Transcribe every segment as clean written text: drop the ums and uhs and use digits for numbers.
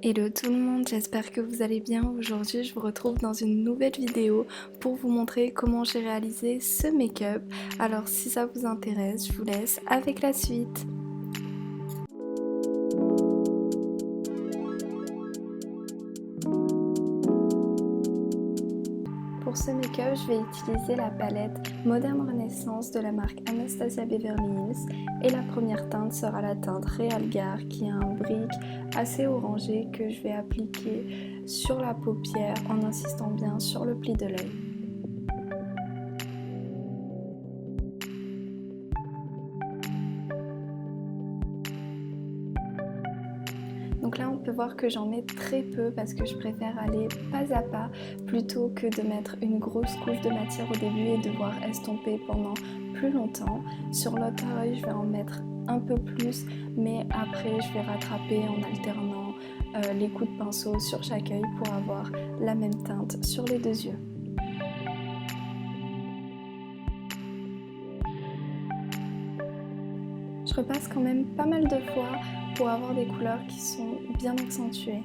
Hello tout le monde, j'espère que vous allez bien. Aujourd'hui, je vous retrouve dans une nouvelle vidéo pour vous montrer comment j'ai réalisé ce make-up. Alors si ça vous intéresse, je vous laisse avec la suite. Pour ce make-up, je vais utiliser la palette Modern Renaissance de la marque Anastasia Beverly Hills et la première teinte sera la teinte Realgar qui a un brick assez orangé que je vais appliquer sur la paupière en insistant bien sur le pli de l'œil. Donc là on peut voir que j'en mets très peu parce que je préfère aller pas à pas plutôt que de mettre une grosse couche de matière au début et devoir estomper pendant plus longtemps. Sur l'autre œil je vais en mettre un peu plus mais après je vais rattraper en alternant les coups de pinceau sur chaque œil pour avoir la même teinte sur les deux yeux. Je repasse quand même pas mal de fois pour avoir des couleurs qui sont bien accentuées.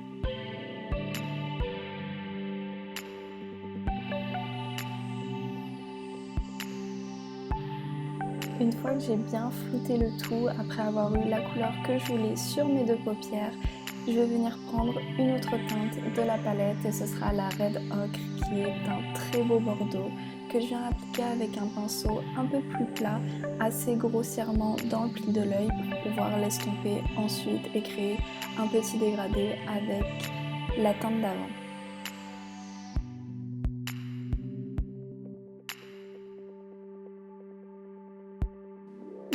Une fois que j'ai bien flouté le tout, après avoir eu la couleur que je voulais sur mes deux paupières, je vais venir prendre une autre teinte de la palette et ce sera la Red Ochre qui est un très beau bordeaux que je viens appliquer avec un pinceau un peu plus plat, assez grossièrement dans le pli de l'œil pour pouvoir l'estomper ensuite et créer un petit dégradé avec la teinte d'avant.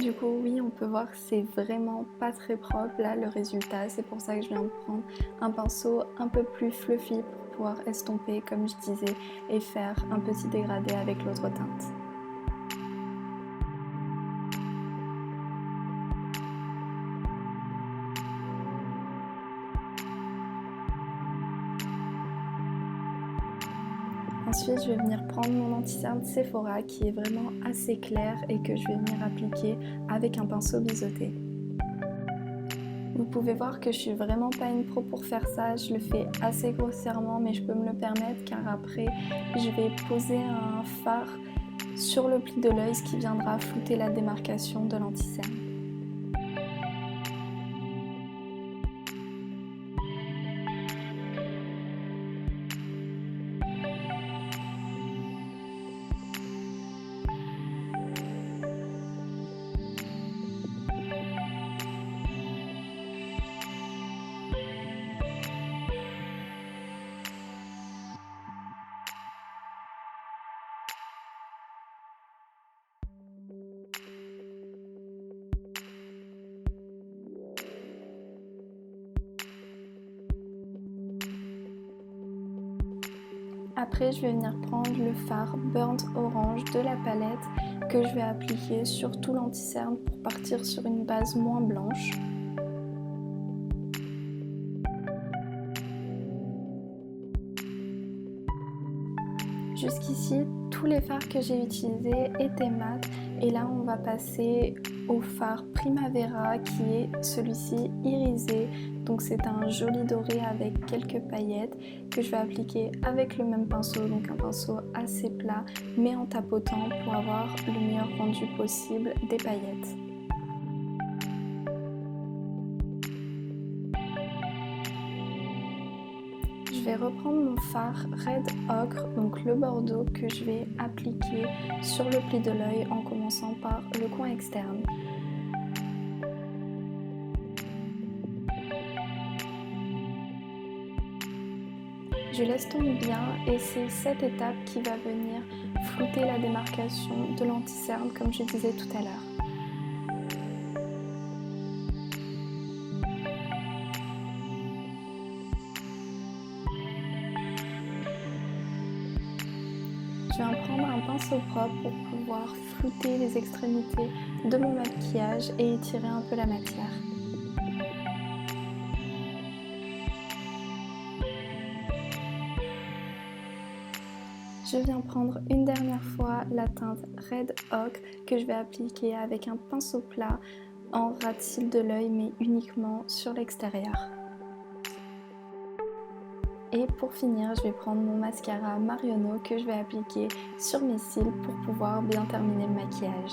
Du coup oui, on peut voir que c'est vraiment pas très propre là le résultat, c'est pour ça que je viens de prendre un pinceau un peu plus fluffy pour pouvoir estomper comme je disais et faire un petit dégradé avec l'autre teinte. Ensuite, je vais venir prendre mon anti-cerne Sephora qui est vraiment assez clair et que je vais venir appliquer avec un pinceau biseauté. Vous pouvez voir que je suis vraiment pas une pro pour faire ça, je le fais assez grossièrement mais je peux me le permettre car après je vais poser un fard sur le pli de l'œil, ce qui viendra flouter la démarcation de l'anti-cerne. Après, je vais venir prendre le fard Burnt Orange de la palette que je vais appliquer sur tout l'anti-cerne pour partir sur une base moins blanche. Jusqu'ici, tous les fards que j'ai utilisés étaient mat et là on va passer au fard Primavera qui est celui-ci irisé. Donc c'est un joli doré avec quelques paillettes que je vais appliquer avec le même pinceau, donc un pinceau assez plat mais en tapotant pour avoir le meilleur rendu possible des paillettes. Je vais reprendre mon fard Red Ochre, donc le bordeaux que je vais appliquer sur le pli de l'œil en commençant par le coin externe. Je l'estompe bien et c'est cette étape qui va venir flouter la démarcation de l'anti-cerne comme je disais tout à l'heure. Je vais en prendre un pinceau propre pour pouvoir flouter les extrémités de mon maquillage et étirer un peu la matière. Je viens prendre une dernière fois la teinte Red Ochre que je vais appliquer avec un pinceau plat en ras de cils de l'œil mais uniquement sur l'extérieur. Et pour finir, je vais prendre mon mascara Marionneau que je vais appliquer sur mes cils pour pouvoir bien terminer le maquillage.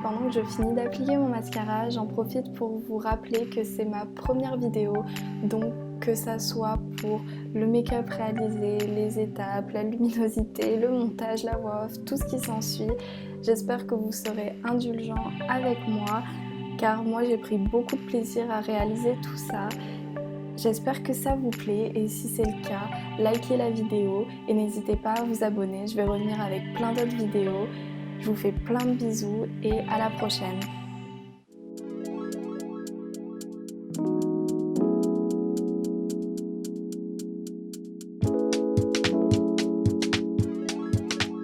Pendant que je finis d'appliquer mon mascara, j'en profite pour vous rappeler que c'est ma première vidéo, donc que ça soit pour le make-up réalisé, les étapes, la luminosité, le montage, la voix off, tout ce qui s'ensuit. J'espère que vous serez indulgents avec moi, car moi j'ai pris beaucoup de plaisir à réaliser tout ça. J'espère que ça vous plaît et si c'est le cas, likez la vidéo et n'hésitez pas à vous abonner. Je vais revenir avec plein d'autres vidéos. Je vous fais plein de bisous et à la prochaine.